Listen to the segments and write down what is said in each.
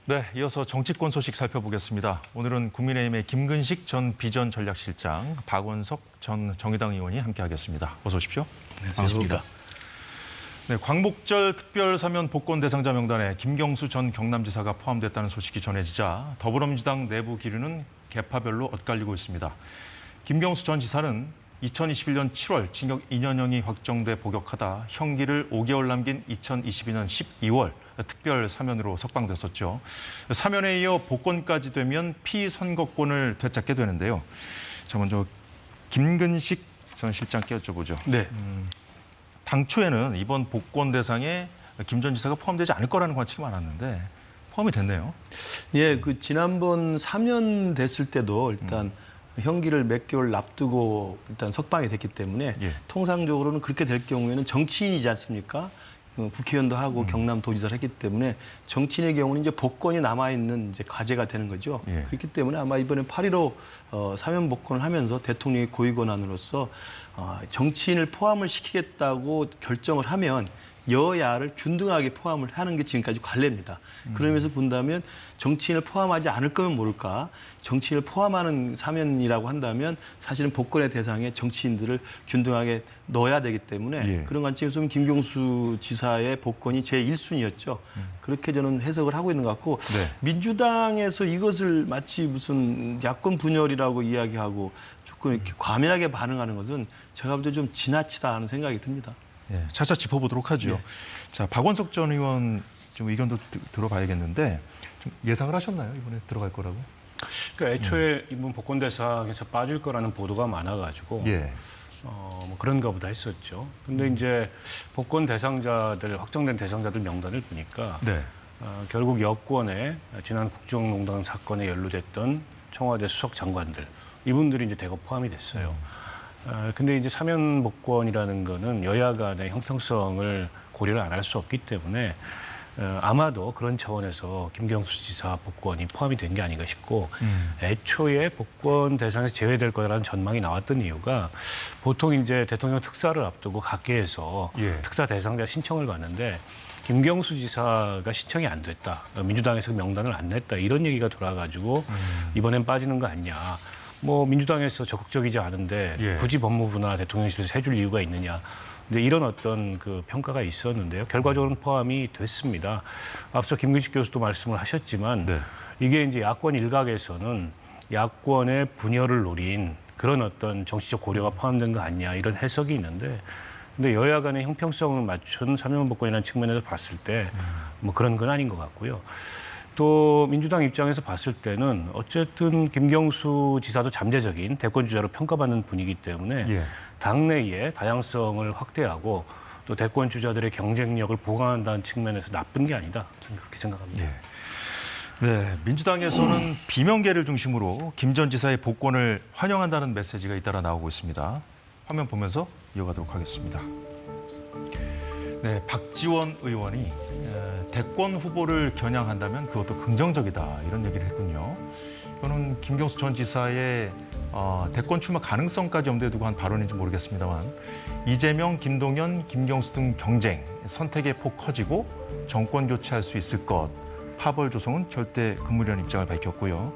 네, 이어서 정치권 소식 살펴보겠습니다. 오늘은 국민의힘의 김근식 전 비전전략실장, 박원석 전 정의당 의원이 함께하겠습니다. 어서 오십시오. 네, 반갑습니다. 네, 광복절 특별사면 복권 대상자 명단에 김경수 전 경남지사가 포함됐다는 소식이 전해지자 더불어민주당 내부 기류는 계파별로 엇갈리고 있습니다. 김경수 전 지사는 2021년 7월 징역 2년형이 확정돼 복역하다 형기를 5개월 남긴 2022년 12월 특별 사면으로 석방됐었죠. 사면에 이어 복권까지 되면 피선거권을 되찾게 되는데요. 자, 먼저 김근식 전 실장께 여쭤보죠. 네. 당초에는 이번 복권 대상에 김 전 지사가 포함되지 않을 거라는 관측이 많았는데 포함이 됐네요. 예, 그 지난번 사면 됐을 때도 일단 형기를 몇 개월 앞두고 일단 석방이 됐기 때문에 예. 통상적으로는 그렇게 될 경우에는 정치인이지 않습니까? 국회의원도 하고 경남도지사를 했기 때문에 정치인의 경우는 이제 복권이 남아있는 이제 과제가 되는 거죠. 예. 그렇기 때문에 아마 이번에 8.15 사면 복권을 하면서 대통령의 고위권한으로서 정치인을 포함을 시키겠다고 결정을 하면 여야를 균등하게 포함을 하는 게 지금까지 관례입니다. 그러면서 본다면 정치인을 포함하지 않을 거면 모를까, 정치인을 포함하는 사면이라고 한다면 사실은 복권의 대상에 정치인들을 균등하게 넣어야 되기 때문에 예. 그런 관점에서 보면 김경수 지사의 복권이 제1순위였죠. 그렇게 저는 해석을 하고 있는 것 같고 네. 민주당에서 이것을 마치 무슨 야권 분열이라고 이야기하고 조금 이렇게 과민하게 반응하는 것은 제가 볼 때 좀 지나치다 하는 생각이 듭니다. 예, 차차 짚어보도록 하죠. 네. 자, 박원석 전 의원 좀 의견도 들어봐야겠는데 좀 예상을 하셨나요? 이번에 들어갈 거라고? 그러니까 애초에 이번 복권 대상에서 빠질 거라는 보도가 많아가지고 예. 뭐 그런가 보다 했었죠. 근데 이제 복권 대상자들 확정된 대상자들 명단을 보니까 네. 결국 여권에 지난 국정농단 사건에 연루됐던 청와대 수석 장관들 이분들이 이제 대거 포함이 됐어요. 근데 이제 사면 복권이라는 거는 여야 간의 형평성을 고려를 안 할 수 없기 때문에 아마도 그런 차원에서 김경수 지사 복권이 포함이 된 게 아닌가 싶고 애초에 복권 대상에서 제외될 거라는 전망이 나왔던 이유가 보통 이제 대통령 특사를 앞두고 각계에서 예. 특사 대상자 신청을 받는데 김경수 지사가 신청이 안 됐다. 민주당에서 명단을 안 냈다. 이런 얘기가 돌아가지고 이번엔 빠지는 거 아니냐. 뭐 민주당에서 적극적이지 않은데 예. 굳이 굳이 법무부나 대통령실에서 해줄 이유가 있느냐. 근데 이런 어떤 그 평가가 있었는데요. 결과적으로는 포함이 됐습니다. 앞서 김근식 교수도 말씀을 하셨지만 네. 이게 이제 야권 일각에서는 야권의 분열을 노린 그런 어떤 정치적 고려가 포함된 거 아니냐 이런 해석이 있는데 근데 여야 간의 형평성을 맞춘 사면 복권이라는 측면에서 봤을 때 뭐 그런 건 아닌 것 같고요. 또 민주당 입장에서 봤을 때는 어쨌든 김경수 지사도 잠재적인 대권 주자로 평가받는 분이기 때문에 예. 당내의 다양성을 확대하고 또 대권 주자들의 경쟁력을 보강한다는 측면에서 나쁜 게 아니다. 저는 그렇게 생각합니다. 예. 네, 민주당에서는 비명계를 중심으로 김 전 지사의 복권을 환영한다는 메시지가 잇따라 나오고 있습니다. 화면 보면서 이어가도록 하겠습니다. 네, 박지원 의원이 대권 후보를 겨냥한다면 그것도 긍정적이다 이런 얘기를 했군요. 이거는 김경수 전 지사의 대권 출마 가능성까지 염두에 두고 한 발언인지 모르겠습니다만 이재명, 김동연, 김경수 등 경쟁, 선택의 폭 커지고 정권 교체할 수 있을 것. 파벌 조성은 절대 금물이라는 입장을 밝혔고요.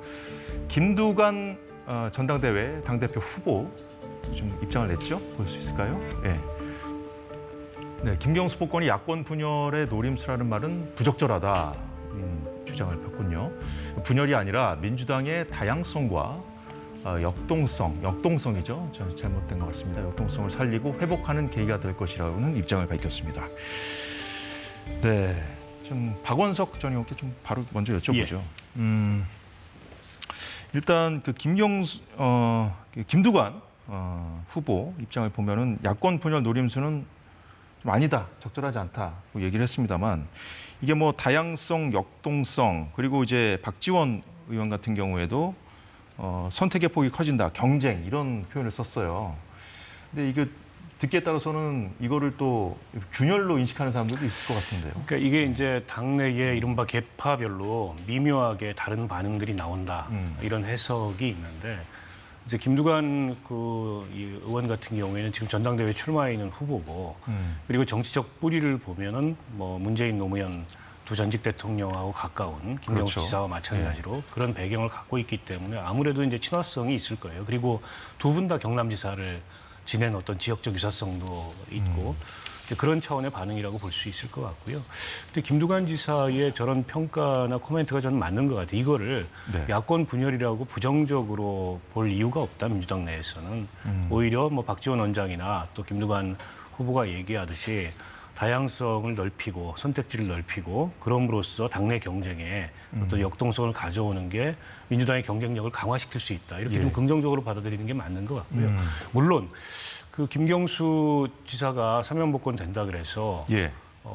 김두관 전당대회 당대표 후보 좀 입장을 냈죠. 볼 수 있을까요? 네. 네, 김경수 복권이 야권 분열의 노림수라는 말은 부적절하다 주장을 폈군요. 분열이 아니라 민주당의 다양성과 역동성이죠. 저는 잘못된 것 같습니다. 역동성을 살리고 회복하는 계기가 될 것이라는 입장을 밝혔습니다. 네, 좀 박원석 전 의원께 좀 바로 먼저 여쭤보죠. 예. 일단 그 김두관 후보 입장을 보면은 야권 분열 노림수는 좀 아니다, 적절하지 않다고 얘기를 했습니다만 이게 뭐 다양성, 역동성 그리고 이제 박지원 의원 같은 경우에도 선택의 폭이 커진다, 경쟁 이런 표현을 썼어요. 근데 이게 듣기에 따라서는 이거를 또 균열로 인식하는 사람들도 있을 것 같은데요. 그러니까 이게 이제 당내의 이른바 계파별로 미묘하게 다른 반응들이 나온다 이런 해석이 있는데 이제 김두관 이 의원 같은 경우에는 지금 전당대회 출마해 있는 후보고 그리고 정치적 뿌리를 보면은 뭐 문재인 노무현 두 전직 대통령하고 가까운 김경수 그렇죠. 지사와 마찬가지로 그런 배경을 갖고 있기 때문에 아무래도 이제 친화성이 있을 거예요. 그리고 두 분 다 경남지사를 지낸 어떤 지역적 유사성도 있고 이제 그런 차원의 반응이라고 볼 수 있을 것 같고요. 근데 김두관 지사의 저런 평가나 코멘트가 저는 맞는 것 같아요. 이거를 네. 야권 분열이라고 부정적으로 볼 이유가 없다, 민주당 내에서는. 오히려 뭐 박지원 원장이나 또 김두관 후보가 얘기하듯이 다양성을 넓히고 선택지를 넓히고 그럼으로써 당내 경쟁에 어떤 역동성을 가져오는 게 민주당의 경쟁력을 강화시킬 수 있다. 이렇게 예. 좀 긍정적으로 받아들이는 게 맞는 것 같고요. 물론 그 김경수 지사가 사면복권 된다 그래서 예.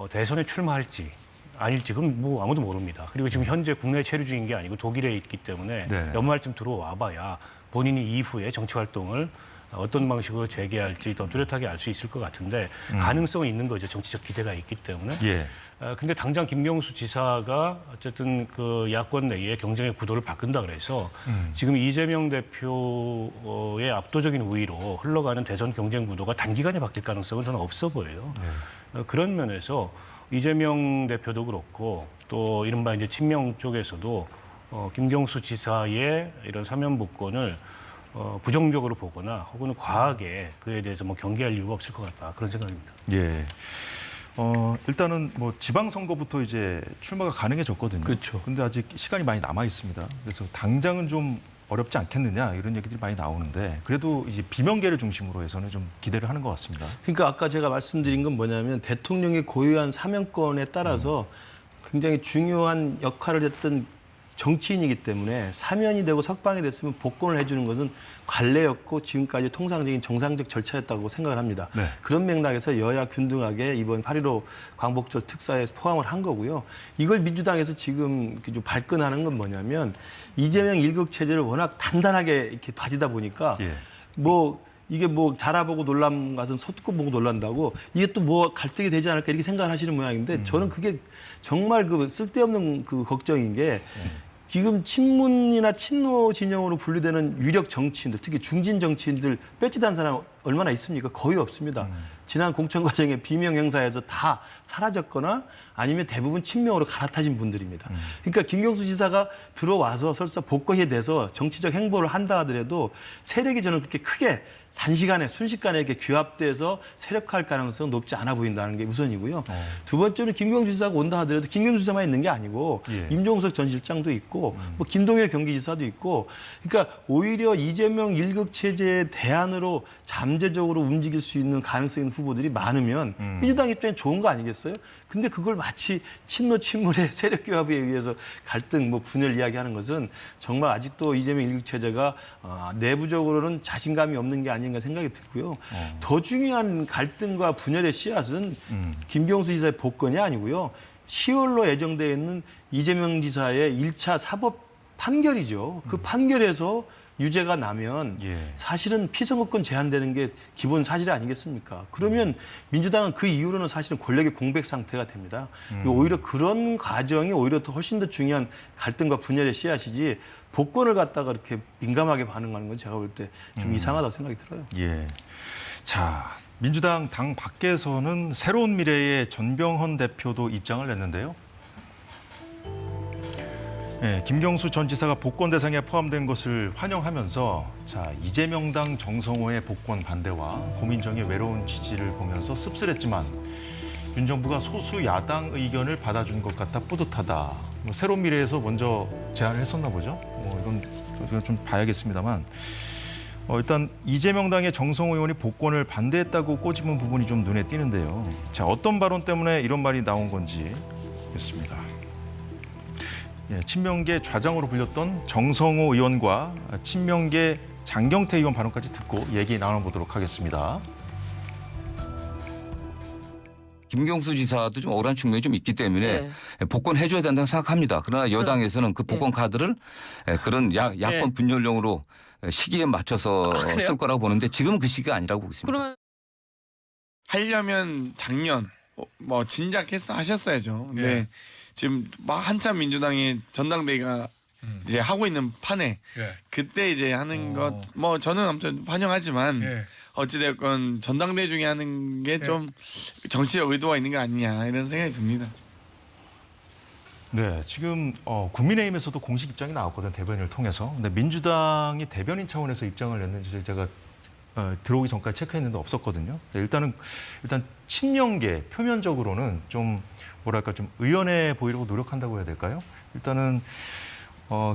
대선에 출마할지 아닐지 그건 뭐 아무도 모릅니다. 그리고 지금 현재 국내에 체류 중인 게 아니고 독일에 있기 때문에 네. 연말쯤 들어와 봐야 본인이 이후에 정치 활동을 어떤 방식으로 재개할지 더 뚜렷하게 알 수 있을 것 같은데 가능성은 있는 거죠. 정치적 기대가 있기 때문에. 예. 근데 당장 김경수 지사가 어쨌든 그 야권 내의 경쟁의 구도를 바꾼다 그래서 지금 이재명 대표의 압도적인 우위로 흘러가는 대선 경쟁 구도가 단기간에 바뀔 가능성은 저는 없어 보여요. 그런 면에서 이재명 대표도 그렇고 또 이른바 이제 친명 쪽에서도 김경수 지사의 이런 사면복권을 부정적으로 보거나 혹은 과하게 그에 대해서 뭐 경계할 이유가 없을 것 같다. 그런 생각입니다. 예. 일단은 뭐 지방선거부터 이제 출마가 가능해졌거든요. 그렇죠. 근데 아직 시간이 많이 남아 있습니다. 그래서 당장은 좀 어렵지 않겠느냐 이런 얘기들이 많이 나오는데 그래도 이제 비명계를 중심으로 해서는 좀 기대를 하는 것 같습니다. 그러니까 아까 제가 말씀드린 건 뭐냐면 대통령이 고유한 사면권에 따라서 굉장히 중요한 역할을 했던 정치인이기 때문에 사면이 되고 석방이 됐으면 복권을 해주는 것은 관례였고 지금까지 통상적인 정상적 절차였다고 생각을 합니다. 네. 그런 맥락에서 여야 균등하게 이번 8.15 광복절 특사에 포함을 한 거고요. 이걸 민주당에서 지금 좀 발끈하는 건 뭐냐면 이재명 일극 체제를 워낙 단단하게 이렇게 다지다 보니까 예. 이게 자라보고 놀란 것은 솟고 보고 놀란다고 이게 또 뭐 갈등이 되지 않을까 이렇게 생각을 하시는 모양인데 저는 그게 정말 그 쓸데없는 그 걱정인 게 지금 친문이나 친노 진영으로 분류되는 유력 정치인들, 특히 중진 정치인들 빼지단 사람 얼마나 있습니까? 거의 없습니다. 지난 공천 과정에 비명 행사에서 다 사라졌거나 아니면 대부분 친명으로 갈아타진 분들입니다. 그러니까 김경수 지사가 들어와서 설사 복권이 돼서 정치적 행보를 한다 하더라도 세력이 저는 그렇게 크게 단시간에 순식간에 이렇게 규합돼서 세력화할 가능성은 높지 않아 보인다는 게 우선이고요. 두 번째는 김경수 지사가 온다 하더라도 김경수 지사만 있는 게 아니고 예. 임종석 전 실장도 있고 뭐 김동열 경기지사도 있고 그러니까 오히려 이재명 일극 체제의 대안으로 잠재적으로 움직일 수 있는 가능성이 있는 후보들이 많으면 민주당 입장에 좋은 거 아니겠어요? 근데 그걸 마치 친노 친문의 세력 규합에 의해서 갈등, 분열 이야기하는 것은 정말 아직도 이재명 일극 체제가 내부적으로는 자신감이 없는 게 아닌가 생각이 들고요. 더 중요한 갈등과 분열의 씨앗은 김경수 지사의 복권이 아니고요. 10월로 예정되어 있는 이재명 지사의 1차 사법 판결이죠. 그 판결에서 유죄가 나면 예. 사실은 피선거권 제한되는 게 기본 사실 아니겠습니까? 그러면 민주당은 그 이후로는 사실은 권력의 공백 상태가 됩니다. 오히려 그런 과정이 오히려 더 훨씬 더 중요한 갈등과 분열의 씨앗이지 복권을 갖다가 이렇게 민감하게 반응하는 건 제가 볼 때 좀 이상하다고 생각이 들어요. 예. 자, 민주당 당 밖에서는 새로운 미래의 전병헌 대표도 입장을 냈는데요. 네, 김경수 전 지사가 복권 대상에 포함된 것을 환영하면서 이재명당 정성호의 복권 반대와 고민정의 외로운 지지를 보면서 씁쓸했지만 윤 정부가 소수 야당 의견을 받아준 것 같아 뿌듯하다. 새로운 미래에서 먼저 제안을 했었나 보죠. 이건 저희가 좀 봐야겠습니다만 일단 이재명당의 정성호 의원이 복권을 반대했다고 꼬집은 부분이 좀 눈에 띄는데요. 자, 어떤 발언 때문에 이런 말이 나온 건지 보겠습니다. 예, 친명계 좌장으로 불렸던 정성호 의원과 친명계 장경태 의원 발언까지 듣고 얘기 나눠보도록 하겠습니다. 김경수 지사도 좀 억울한 측면이 좀 있기 때문에 네. 복권 해줘야 된다고 생각합니다. 그러나 여당에서는 그 복권 카드를 그런 야권 분열용으로 시기에 맞춰서 쓸 거라고 보는데 지금은 그 시기가 아니라고 보고 있습니다. 그러면 하려면 작년 진작 하셨어야죠. 근데 지금 막 한참 민주당이 전당대회가 이제 하고 있는 판에 그때 이제 하는 것 저는 아무튼 환영하지만 어찌됐건 전당대회 중에 하는 게 좀 정치적 의도가 있는 거 아니냐 이런 생각이 듭니다. 네, 지금 국민의힘에서도 공식 입장이 나왔거든요. 대변인을 통해서. 근데 민주당이 대변인 차원에서 입장을 냈는지 제가 들어오기 전까지 체크했는데 없었거든요. 네, 일단 친명계 표면적으로는 좀 뭐랄까 좀 의연해 보이려고 노력한다고 해야 될까요? 일단은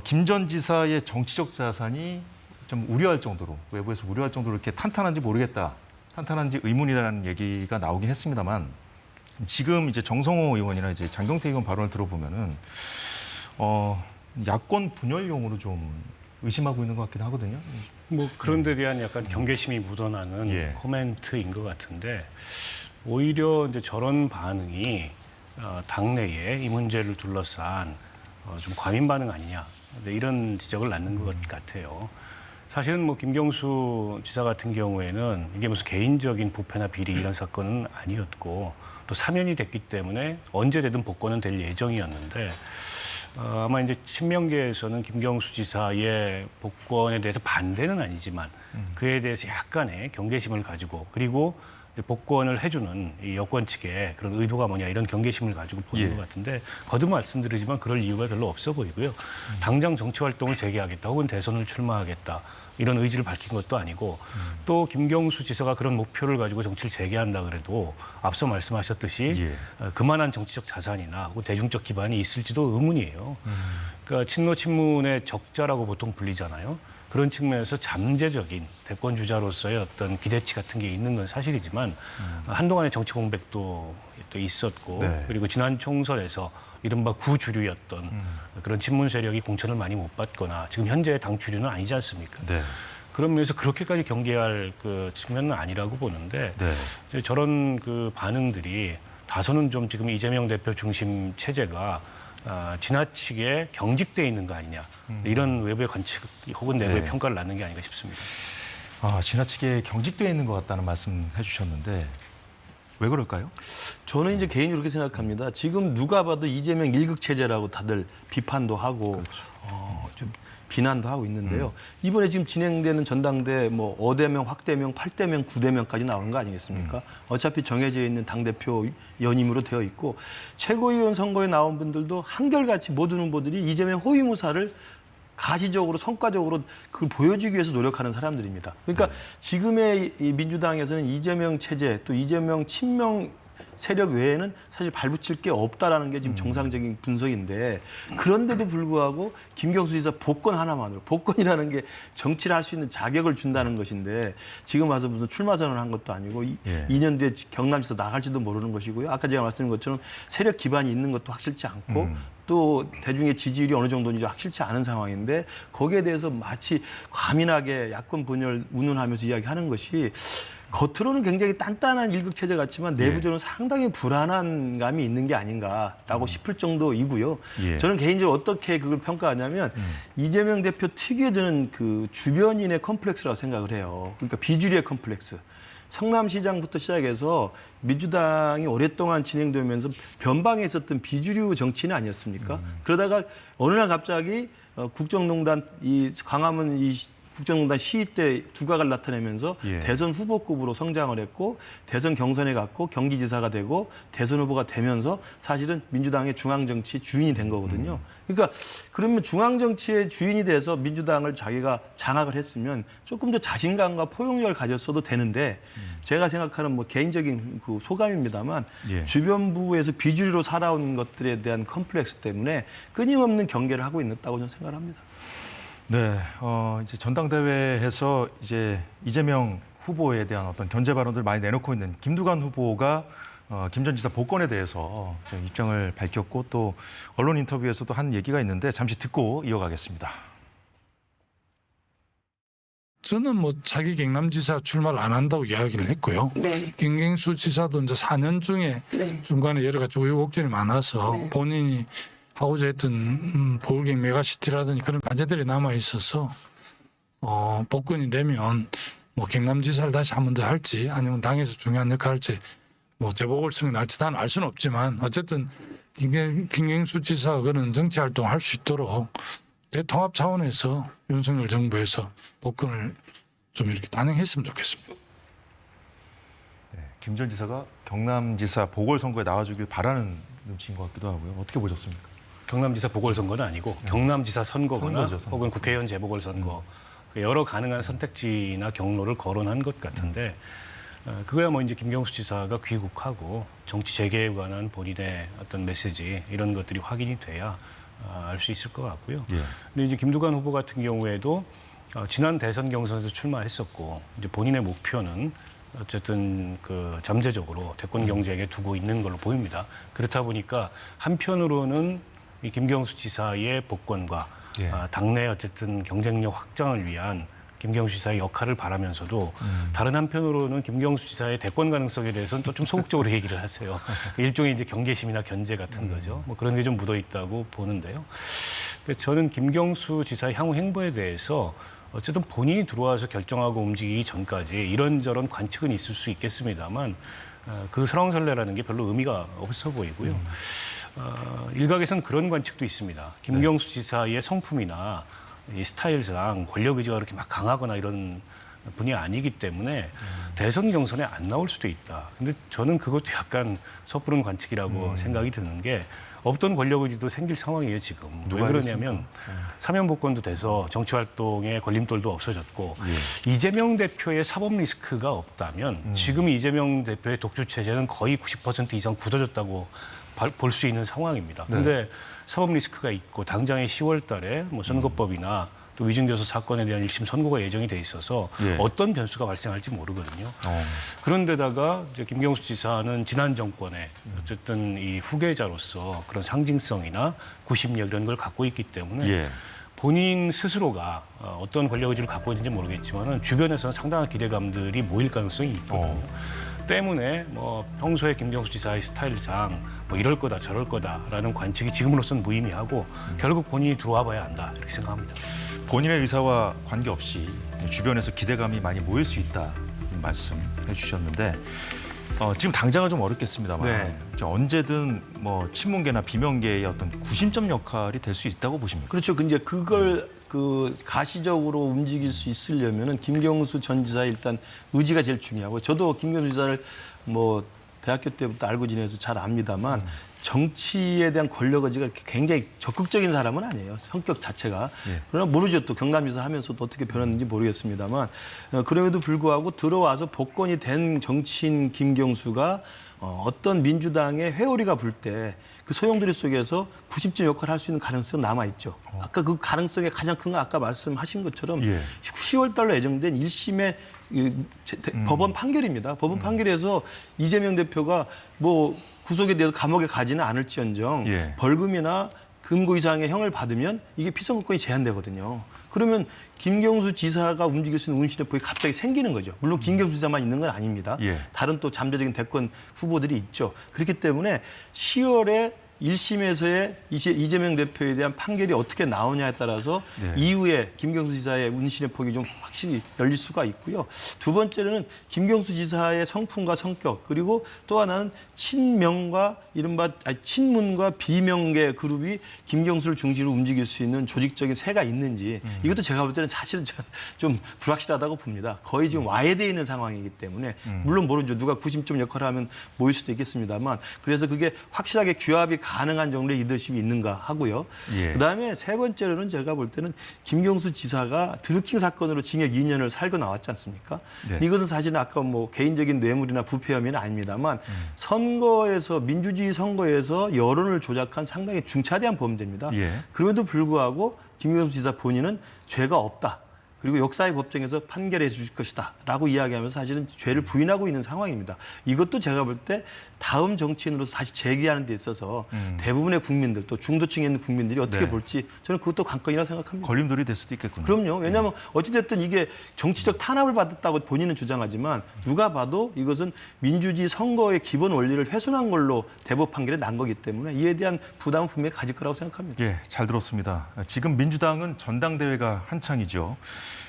김 전 지사의 정치적 자산이 좀 우려할 정도로 외부에서 우려할 정도로 이렇게 탄탄한지 모르겠다. 탄탄한지 의문이라는 얘기가 나오긴 했습니다만 지금 이제 정성호 의원이나 이제 장경태 의원 발언을 들어보면은 야권 분열용으로 좀 의심하고 있는 것 같긴 하거든요. 뭐 그런 데 대한 약간 경계심이 묻어나는 예. 코멘트인 것 같은데 오히려 이제 저런 반응이 당내에 이 문제를 둘러싼 좀 과민 반응 아니냐 이런 지적을 낳는 것 같아요. 사실은 뭐 김경수 지사 같은 경우에는 이게 무슨 개인적인 부패나 비리 이런 사건은 아니었고 또 사면이 됐기 때문에 언제 되든 복권은 될 예정이었는데 아마 이제 친명계에서는 김경수 지사의 복권에 대해서 반대는 아니지만 그에 대해서 약간의 경계심을 가지고 그리고 이제 복권을 해주는 이 여권 측의 그런 의도가 뭐냐 이런 경계심을 가지고 보는 것 같은데 거듭 말씀드리지만 그럴 이유가 별로 없어 보이고요. 당장 정치 활동을 재개하겠다 혹은 대선을 출마하겠다 이런 의지를 밝힌 것도 아니고 또 김경수 지사가 그런 목표를 가지고 정치를 재개한다 그래도 앞서 말씀하셨듯이 그만한 정치적 자산이나 혹은 대중적 기반이 있을지도 의문이에요. 그러니까 친노 친문의 적자라고 보통 불리잖아요. 그런 측면에서 잠재적인 대권 주자로서의 어떤 기대치 같은 게 있는 건 사실이지만 한동안의 정치 공백도 또 있었고 네. 그리고 지난 총선에서 이른바 구주류였던 그런 친문 세력이 공천을 많이 못 받거나 지금 현재 당 주류는 아니지 않습니까? 네. 그런 면에서 그렇게까지 경계할 그 측면은 아니라고 보는데 네. 이제 저런 그 반응들이 다소는 좀 지금 이재명 대표 중심 체제가 지나치게 경직돼 있는 거 아니냐 이런 외부의 관측 혹은 내부의 네. 평가를 낳는 게 아닌가 싶습니다. 지나치게 경직되어 있는 것 같다는 말씀 해주셨는데 왜 그럴까요? 저는 이제 개인적으로 그렇게 생각합니다. 지금 누가 봐도 이재명 일극 체제라고 다들 비판도 하고 좀 비난도 하고 있는데요. 이번에 지금 진행되는 전당대 뭐 5대명, 확대명, 8대명, 9대명까지 나오는 거 아니겠습니까? 어차피 정해져 있는 당대표 연임으로 되어 있고 최고위원 선거에 나온 분들도 한결같이 모든 후보들이 이재명 호위무사를 가시적으로 성과적으로 그걸 보여주기 위해서 노력하는 사람들입니다. 그러니까 지금의 이 민주당에서는 이재명 체제 또 이재명 친명 세력 외에는 사실 발붙일 게 없다라는 게 지금 정상적인 분석인데 그런데도 불구하고 김경수 지사 복권 하나만으로 복권이라는 게 정치를 할 수 있는 자격을 준다는 것인데 지금 와서 무슨 출마 선언을 한 것도 아니고 2년 뒤에 경남지사 나갈지도 모르는 것이고요. 아까 제가 말씀드린 것처럼 세력 기반이 있는 것도 확실치 않고 또 대중의 지지율이 어느 정도인지 확실치 않은 상황인데 거기에 대해서 마치 과민하게 야권 분열 운운하면서 이야기하는 것이 겉으로는 굉장히 단단한 일극 체제 같지만 내부적으로 상당히 불안한 감이 있는 게 아닌가라고 싶을 정도이고요. 저는 개인적으로 어떻게 그걸 평가하냐면 이재명 대표 특유의 저는 그 주변인의 컴플렉스라고 생각을 해요. 그러니까 비주류의 컴플렉스. 성남시장부터 시작해서 민주당이 오랫동안 진행되면서 변방에 있었던 비주류 정치인 아니었습니까? 그러다가 어느 날 갑자기 국정농단 이 광화문 이 국정농단 시위 때 두각을 나타내면서 대선 후보급으로 성장을 했고 대선 경선에 갔고 경기지사가 되고 대선 후보가 되면서 사실은 민주당의 중앙정치 주인이 된 거거든요. 그러니까 그러면 중앙정치의 주인이 돼서 민주당을 자기가 장악을 했으면 조금 더 자신감과 포용력을 가졌어도 되는데 제가 생각하는 뭐 개인적인 그 소감입니다만 주변부에서 비주류로 살아온 것들에 대한 컴플렉스 때문에 끊임없는 경계를 하고 있다고 저는 생각합니다. 네, 이제 전당대회에서 이제 이재명 후보에 대한 어떤 견제 발언들 많이 내놓고 있는 김두관 후보가 김 전 지사 복권에 대해서 입장을 밝혔고 또 언론 인터뷰에서도 한 얘기가 있는데 잠시 듣고 이어가겠습니다. 저는 뭐 자기 경남지사 출마를 안 한다고 이야기를 했고요. 네. 김경수 지사도 이제 4년 중에 네. 중간에 여러 가지 우여곡절이 많아서 네. 본인이 하고자 했던 보울경 메가시티라든지 그런 과제들이 남아 있어서 복권이 되면 뭐 경남지사를 다시 한 번 더 할지 아니면 당에서 중요한 역할을 할지 뭐 재보궐선거 날지 다 알 수는 없지만 어쨌든 김경수 지사가 그런 정치 활동을 할 수 있도록 대통합 차원에서 윤석열 정부에서 복권을 좀 이렇게 단행했으면 좋겠습니다. 네, 김 전 지사가 경남지사 보궐선거에 나와주길 바라는 눈치인 것 같기도 하고요. 어떻게 보셨습니까? 경남지사 보궐선거는 아니고 경남지사 선거거나 선거죠, 선거. 혹은 국회의원 재보궐선거 여러 가능한 선택지나 경로를 거론한 것 같은데 그거야 뭐 이제 김경수 지사가 귀국하고 정치 재개에 관한 본인의 어떤 메시지 이런 것들이 확인이 돼야 알 수 있을 것 같고요. 예. 근데 이제 김두관 후보 같은 경우에도 지난 대선 경선에서 출마했었고 이제 본인의 목표는 어쨌든 그 잠재적으로 대권 경쟁에 두고 있는 걸로 보입니다. 그렇다 보니까 한편으로는 이 김경수 지사의 복권과 예. 당내 어쨌든 경쟁력 확장을 위한 김경수 지사의 역할을 바라면서도 다른 한편으로는 김경수 지사의 대권 가능성에 대해서는 또 좀 소극적으로 얘기를 하세요. 일종의 이제 경계심이나 견제 같은 거죠. 뭐 그런 게 좀 묻어 있다고 보는데요. 저는 김경수 지사의 향후 행보에 대해서 어쨌든 본인이 들어와서 결정하고 움직이기 전까지 이런저런 관측은 있을 수 있겠습니다만 그 설왕설래라는 게 별로 의미가 없어 보이고요. 일각에서는 그런 관측도 있습니다. 김경수 지사의 성품이나 이 스타일상 권력 의지가 그렇게 막 강하거나 이런 분이 아니기 때문에 대선 경선에 안 나올 수도 있다. 근데 저는 그것도 약간 섣부른 관측이라고 생각이 드는 게 없던 권력 의지도 생길 상황이에요, 지금. 왜 그러냐면 사면 복권도 돼서 정치 활동에 걸림돌도 없어졌고 이재명 대표의 사법 리스크가 없다면 지금 이재명 대표의 독주 체제는 거의 90% 이상 굳어졌다고 볼 수 있는 상황입니다. 근데 사법 리스크가 있고 당장의 10월 달에 뭐 선거법이나 또 위증교사 사건에 대한 1심 선고가 예정이 돼 있어서 어떤 변수가 발생할지 모르거든요. 그런데다가 이제 김경수 지사는 지난 정권에 어쨌든 이 후계자로서 그런 상징성이나 구심력 이런 걸 갖고 있기 때문에 본인 스스로가 어떤 권력 의지를 갖고 있는지 모르겠지만은 주변에서는 상당한 기대감들이 모일 가능성이 있거든요. 때문에 뭐 평소에 김경수 지사의 스타일상 뭐 이럴 거다 저럴 거다라는 관측이 지금으로서는 무의미하고 결국 본인이 들어와 봐야 한다 이렇게 생각합니다. 본인의 의사와 관계없이 주변에서 기대감이 많이 모일 수 있다 말씀해 주셨는데 지금 당장은 좀 어렵겠습니다만 언제든 뭐 친문계나 비명계의 어떤 구심점 역할이 될 수 있다고 보십니까? 그렇죠. 근데 그걸 가시적으로 움직일 수 있으려면은 김경수 전 지사의 일단 의지가 제일 중요하고 저도 김경수 지사를 뭐 대학교 때부터 알고 지내서 잘 압니다만 정치에 대한 권력 의지가 이렇게 굉장히 적극적인 사람은 아니에요. 성격 자체가. 그러나 모르죠. 또 경남지사 하면서도 어떻게 변했는지 모르겠습니다만 그럼에도 불구하고 들어와서 복권이 된 정치인 김경수가 어떤 민주당의 회오리가 불 때 그 소용돌이 속에서 90점 역할을 할 수 있는 가능성은 남아있죠. 아까 그 가능성의 가장 큰 건 아까 말씀하신 것처럼 10월 달로 예정된 1심의 법원 판결입니다. 법원 판결에서 이재명 대표가 뭐 구속에 대해서 감옥에 가지는 않을지언정 벌금이나 금고 이상의 형을 받으면 이게 피선거권이 제한되거든요. 그러면 김경수 지사가 움직일 수 있는 운신의 폭이 갑자기 생기는 거죠. 물론 김경수 지사만 있는 건 아닙니다. 다른 또 잠재적인 대권 후보들이 있죠. 그렇기 때문에 10월에 1심에서의 이재명 대표에 대한 판결이 어떻게 나오냐에 따라서 이후에 김경수 지사의 운신의 폭이 좀 확실히 열릴 수가 있고요. 두 번째로는 김경수 지사의 성품과 성격 그리고 또 하나는 친명과 친문과 비명계 그룹이 김경수를 중심으로 움직일 수 있는 조직적인 세가 있는지 이것도 제가 볼 때는 사실은 좀 불확실하다고 봅니다. 거의 지금 와해되어 있는 상황이기 때문에 물론 모르죠. 누가 구심점 역할을 하면 모일 수도 있겠습니다만 그래서 그게 확실하게 규합이 가능한 정도의 리더십이 있는가 하고요. 그다음에 세 번째로는 제가 볼 때는 김경수 지사가 드루킹 사건으로 징역 2년을 살고 나왔지 않습니까? 이것은 사실은 아까 뭐 개인적인 뇌물이나 부패 혐의는 아닙니다만 선거에서 민주주의 선거에서 여론을 조작한 상당히 중차대한 범죄입니다. 그럼에도 불구하고 김경수 지사 본인은 죄가 없다. 그리고 역사의 법정에서 판결해 주실 것이다 라고 이야기하면서 사실은 죄를 부인하고 있는 상황입니다. 이것도 제가 볼 때 다음 정치인으로서 다시 재기하는 데 있어서 대부분의 국민들 또 중도층에 있는 국민들이 어떻게 볼지 저는 그것도 관건이라고 생각합니다. 걸림돌이 될 수도 있겠군요. 그럼요. 왜냐하면 어찌됐든 이게 정치적 탄압을 받았다고 본인은 주장하지만 누가 봐도 이것은 민주주의 선거의 기본 원리를 훼손한 걸로 대법 판결이 난 거기 때문에 이에 대한 부담은 분명히 가질 거라고 생각합니다. 잘 들었습니다. 지금 민주당은 전당대회가 한창이죠.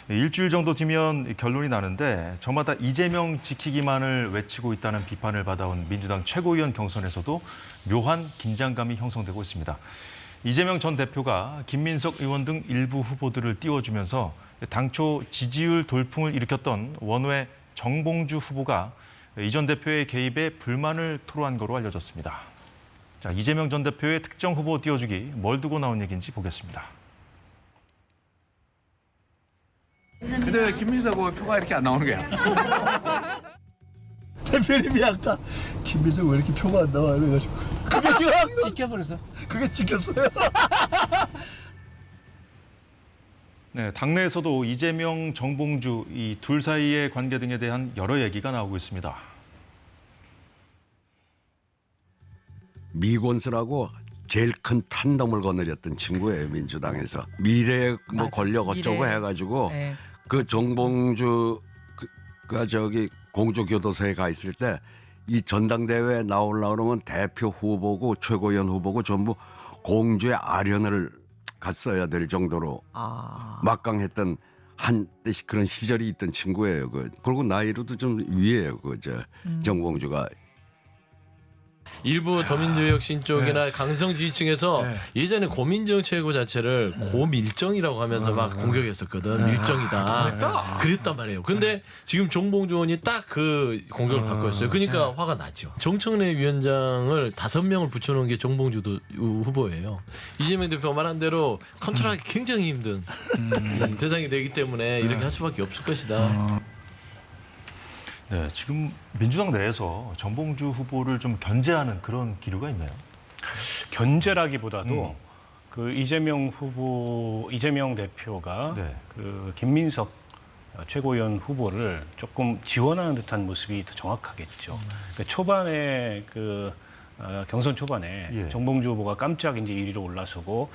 일주일 정도 뒤면 결론이 나는데 저마다 이재명 지키기만을 외치고 있다는 비판을 받아온 민주당 최고위원 경선에서도 묘한 긴장감이 형성되고 있습니다. 이재명 전 대표가 김민석 의원 등 일부 후보들을 띄워주면서 당초 지지율 돌풍을 일으켰던 원외 정봉주 후보가 이 전 대표의 개입에 불만을 토로한 거로 알려졌습니다. 자, 이재명 전 대표의 특정 후보 띄워주기 뭘 두고 나온 얘기인지 보겠습니다. 근데 왜 김민석 표가 이렇게 안 나오는 거야? 대표님이 아까 김민석 왜 이렇게 표가 안 나와 그래가지고 그게 지금 찍혀버렸어. 그게 찍혔어요. 네, 당내에서도 이재명, 정봉주 이 둘 사이의 관계 등에 대한 여러 얘기가 나오고 있습니다. 미곤스라고 제일 큰 탄덤을 거느렸던 친구예요. 민주당에서 미래 뭐 맞아, 권력 어쩌고 미래. 해가지고 네. 그 정봉주가 저기 공주교도소에 가 있을 때 이 전당대회에 나오려고 그러면 대표 후보고 최고위원 후보고 전부 공주의 아련을 갔어야 될 정도로 아. 막강했던 한때 그런 시절이 있던 친구예요. 그리고 나이로도 좀 위에요. 정봉주가. 일부 더민주혁신 쪽이나 강성 지지층에서 네. 예전에 고민정 최고 자체를 고밀정이라고 하면서 막 공격했었거든. 밀정이다. 그랬단 말이에요. 근데 지금 정봉주 의원이 딱 그 공격을 받고 있어요. 그러니까 화가 나죠. 정청래 위원장을 5명을 붙여놓은 게 정봉주 후보예요. 이재명 대표가 말한 대로 컨트롤하기 굉장히 힘든 대상이 되기 때문에 이렇게 할 수밖에 없을 것이다. 네, 지금 민주당 내에서 정봉주 후보를 좀 견제하는 그런 기류가 있나요? 견제라기보다도 그 이재명 대표가 네. 그 김민석 최고위원 후보를 조금 지원하는 듯한 모습이 더 정확하겠죠. 그러니까 초반에 경선 초반에 예. 정봉주 후보가 깜짝 이제 1위로 올라서고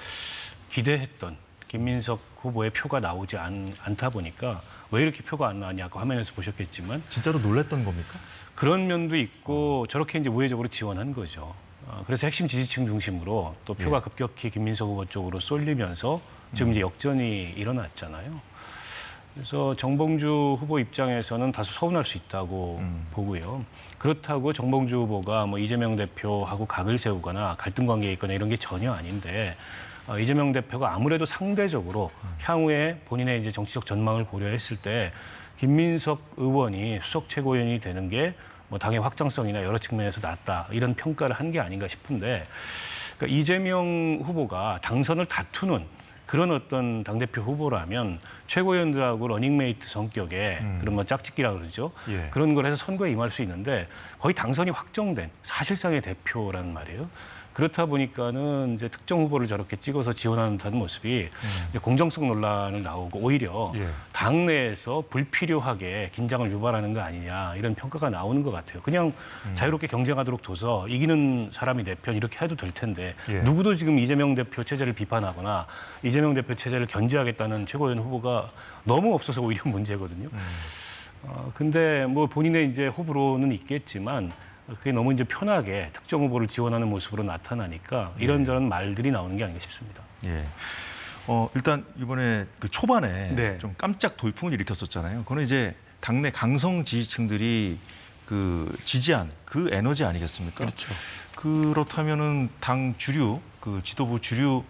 기대했던 김민석 후보의 표가 나오지 않다 보니까 왜 이렇게 표가 안 나왔냐고 화면에서 보셨겠지만 진짜로 놀랬던 겁니까? 그런 면도 있고 저렇게 이제 우회적으로 지원한 거죠. 그래서 핵심 지지층 중심으로 또 표가 급격히 김민석 후보 쪽으로 쏠리면서 지금 이제 역전이 일어났잖아요. 그래서 정봉주 후보 입장에서는 다소 서운할 수 있다고 보고요. 그렇다고 정봉주 후보가 뭐 이재명 대표하고 각을 세우거나 갈등 관계에 있거나 이런 게 전혀 아닌데 이재명 대표가 아무래도 상대적으로 향후에 본인의 이제 정치적 전망을 고려했을 때 김민석 의원이 수석 최고위원이 되는 게 뭐 당의 확장성이나 여러 측면에서 낫다 이런 평가를 한 게 아닌가 싶은데 그러니까 이재명 후보가 당선을 다투는 그런 어떤 당대표 후보라면 최고위원들하고 러닝메이트 성격의 그런 뭐 짝짓기라고 그러죠. 예. 그런 걸 해서 선거에 임할 수 있는데 거의 당선이 확정된 사실상의 대표란 말이에요. 그렇다 보니까는 이제 특정 후보를 저렇게 찍어서 지원하는 듯한 모습이 이제 공정성 논란을 나오고 오히려 예. 당내에서 불필요하게 긴장을 유발하는 거 아니냐 이런 평가가 나오는 것 같아요. 그냥 자유롭게 경쟁하도록 둬서 이기는 사람이 내 편 이렇게 해도 될 텐데 예. 누구도 지금 이재명 대표 체제를 비판하거나 이재명 대표 체제를 견제하겠다는 최고위원 후보가 너무 없어서 오히려 문제거든요. 근데 뭐 본인의 이제 호불호는 있겠지만 그게 너무 이제 편하게 특정 후보를 지원하는 모습으로 나타나니까 이런저런 말들이 나오는 게 아닌가 싶습니다. 예. 일단 이번에 그 초반에 네. 좀 깜짝 돌풍을 일으켰었잖아요. 그거는 이제 당내 강성 지지층들이 그 지지한 그 에너지 아니겠습니까? 그렇죠. 그렇다면은 당 주류 그 지도부 주류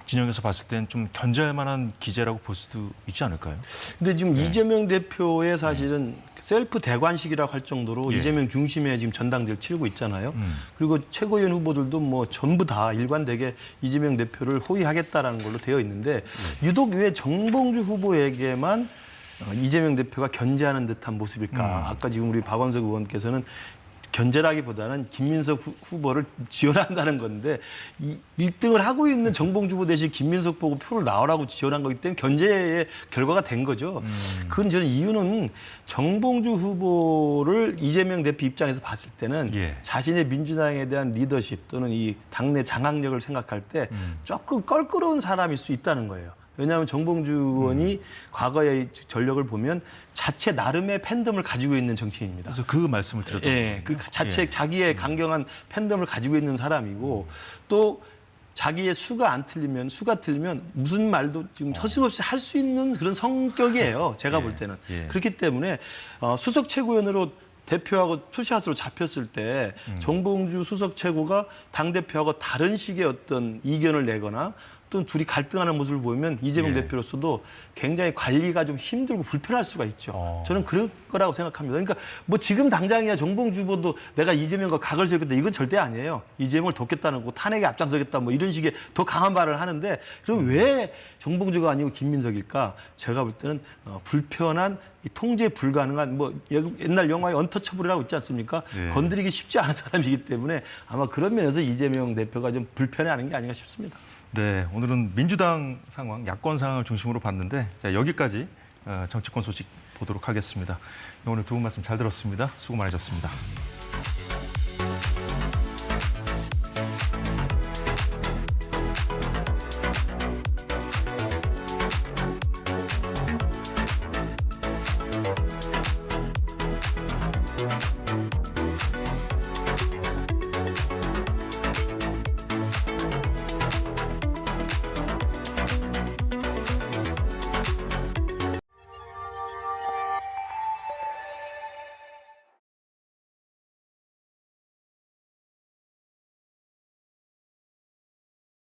진영에서 봤을 때는 좀 견제할 만한 기제라고 볼 수도 있지 않을까요? 근데 지금 이재명 대표의 사실은 셀프 대관식이라고 할 정도로 예. 이재명 중심의 지금 전당대를 치르고 있잖아요. 그리고 최고위원 후보들도 뭐 전부 다 일관되게 이재명 대표를 호위하겠다라는 걸로 되어 있는데 유독 왜 정봉주 후보에게만 이재명 대표가 견제하는 듯한 모습일까? 아까 지금 우리 박원석 의원께서는 견제라기보다는 김민석 후보를 지원한다는 건데 1등을 하고 있는 정봉주 후보 대신 김민석 보고 표를 나오라고 지원한 거기 때문에 견제의 결과가 된 거죠. 그건 저는 이유는 정봉주 후보를 이재명 대표 입장에서 봤을 때는 예. 자신의 민주당에 대한 리더십 또는 이 당내 장악력을 생각할 때 조금 껄끄러운 사람일 수 있다는 거예요. 왜냐하면 정봉주 의원이 과거의 전력을 보면 자체 나름의 팬덤을 가지고 있는 정치인입니다. 그래서 그 말씀을 드렸던 예, 그 자체 예. 자기의 강경한 팬덤을 가지고 있는 사람이고 또 자기의 수가 틀리면 무슨 말도 지금 서슴없이 할 수 있는 그런 성격이에요. 제가 볼 때는. 예. 그렇기 때문에 수석 최고위원으로 대표하고 투샷으로 잡혔을 때 정봉주 수석 최고가 당대표하고 다른 식의 어떤 이견을 내거나 또는 둘이 갈등하는 모습을 보면 이재명 예. 대표로서도 굉장히 관리가 좀 힘들고 불편할 수가 있죠. 저는 그럴 거라고 생각합니다. 그러니까 뭐 지금 당장이야 정봉주 후보도 내가 이재명과 각을 세우겠다 이건 절대 아니에요. 이재명을 돕겠다는 거 탄핵에 앞장서겠다 뭐 이런 식의 더 강한 말을 하는데 그럼 왜 정봉주가 아니고 김민석일까? 제가 볼 때는 불편한 이 통제 불가능한 뭐 옛날 영화에 언터처블이라고 있지 않습니까? 예. 건드리기 쉽지 않은 사람이기 때문에 아마 그런 면에서 이재명 대표가 좀 불편해하는 게 아닌가 싶습니다. 네, 오늘은 민주당 상황, 야권 상황을 중심으로 봤는데 자, 여기까지 정치권 소식 보도록 하겠습니다. 오늘 두 분 말씀 잘 들었습니다. 수고 많으셨습니다.